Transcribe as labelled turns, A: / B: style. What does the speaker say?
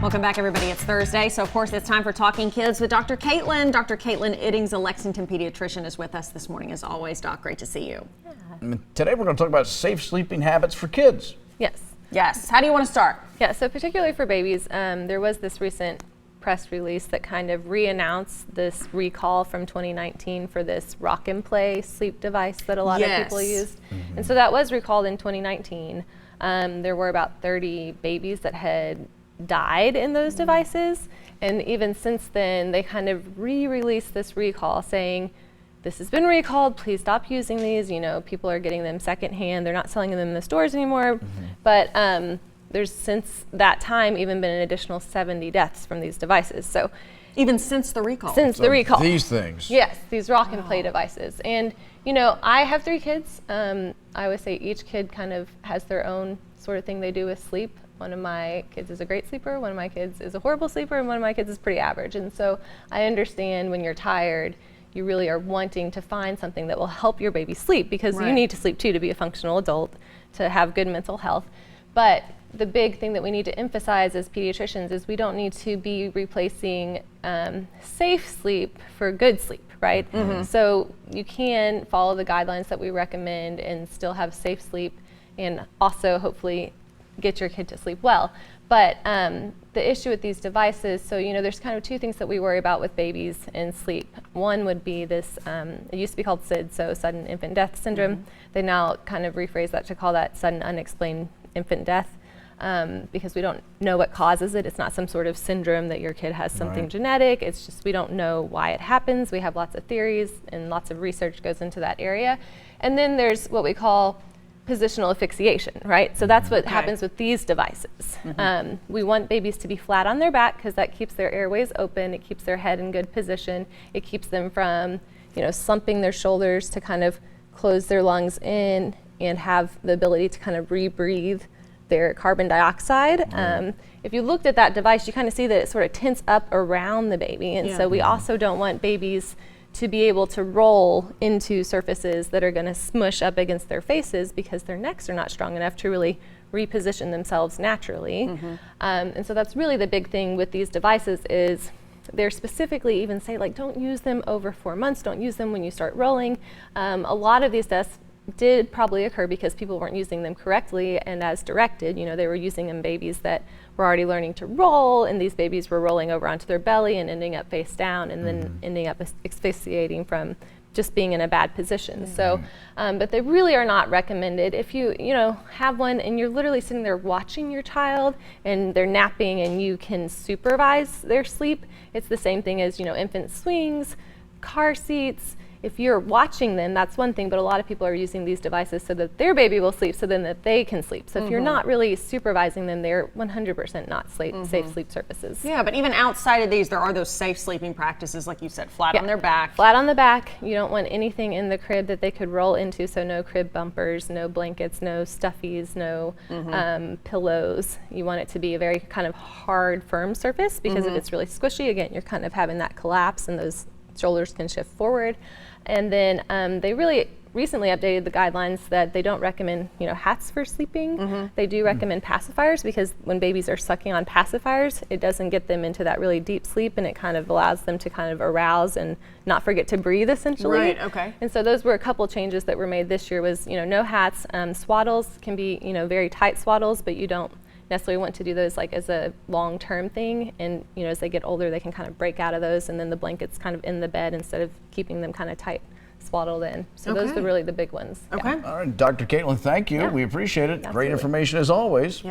A: Welcome back, everybody. It's Thursday, so of course it's time for Talking Kids with Dr. Caitlynn. Dr. Caitlynn Iddings, a Lexington pediatrician, is with us this morning as always. Doc, great to see you.
B: Today we're going to talk about safe sleeping habits for kids.
C: Yes.
A: Yes. How do you want to start?
C: Yeah, so particularly for babies, there was this recent press release that kind of re-announced this recall from 2019 for this rock and play sleep device that a lot of people used. And so that was recalled in 2019. There were about 30 babies that had died in those devices, and even since then they kind of re-released this recall saying, this has been recalled, please stop using these. You know, people are getting them secondhand, they're not selling them in the stores anymore. But there's since that time even been an additional 70 deaths from these devices. So
A: even since the recall?
C: Since the recall.
B: These things.
C: Yes, these rock and play devices. And you know, I have 3 kids. I always say each kid kind of has their own sort of thing they do with sleep. One of my kids is a great sleeper, one of my kids is a horrible sleeper, and one of my kids is pretty average. And so I understand when you're tired, you really are wanting to find something that will help your baby sleep, because you need to sleep too to be a functional adult, to have good mental health. But the big thing that we need to emphasize as pediatricians is we don't need to be replacing safe sleep for good sleep, right? So you can follow the guidelines that we recommend and still have safe sleep, and also hopefully get your kid to sleep well. But the issue with these devices, so you know, there's kind of 2 things that we worry about with babies and sleep. One would be this, it used to be called SID, so sudden infant death syndrome. They now kind of rephrase that to call that sudden unexplained infant death, because we don't know what causes it. It's not some sort of syndrome that your kid has something genetic. It's just we don't know why it happens. We have lots of theories and lots of research goes into that area. And then there's what we call positional asphyxiation, right? So that's what happens with these devices. We want babies to be flat on their back because that keeps their airways open. It keeps their head in good position. It keeps them from, you know, slumping their shoulders to kind of close their lungs in and have the ability to kind of rebreathe their carbon dioxide. If you looked at that device, you kind of see that it sort of tints up around the baby. And so we also don't want babies to be able to roll into surfaces that are going to smush up against their faces because their necks are not strong enough to really reposition themselves naturally. And so that's really the big thing with these devices is they're specifically even say like don't use them over 4 months, don't use them when you start rolling. A lot of these deaths did probably occur because people weren't using them correctly and as directed. You know, they were using in babies that were already learning to roll, and these babies were rolling over onto their belly and ending up face down and then ending up asphyxiating from just being in a bad position. So, but they really are not recommended. If you know, have one and you're literally sitting there watching your child and they're napping and you can supervise their sleep, it's the same thing as, you know, infant swings, car seats. If you're watching them, that's one thing, but a lot of people are using these devices so that their baby will sleep so then that they can sleep. So if you're not really supervising them, they're 100% not safe sleep surfaces.
A: Yeah, but even outside of these, there are those safe sleeping practices, like you said, flat on their back.
C: Flat on the back. You don't want anything in the crib that they could roll into, so no crib bumpers, no blankets, no stuffies, no pillows. You want it to be a very kind of hard, firm surface, because if it's really squishy, again, you're kind of having that collapse and those shoulders can shift forward. And then they really recently updated the guidelines that they don't recommend, you know, hats for sleeping. They do recommend pacifiers, because when babies are sucking on pacifiers, it doesn't get them into that really deep sleep, and it kind of allows them to kind of arouse and not forget to breathe, essentially. And so those were a couple changes that were made this year was, you know, no hats. Swaddles can be, you know, very tight swaddles, but you don't necessarily want to do those like as a long-term thing, and you know, as they get older they can kind of break out of those, and then the blanket's kind of in the bed instead of keeping them kind of tight swaddled in. So those are really the big ones.
B: All right, Dr. Caitlynn, thank you. We appreciate it. Great information as always.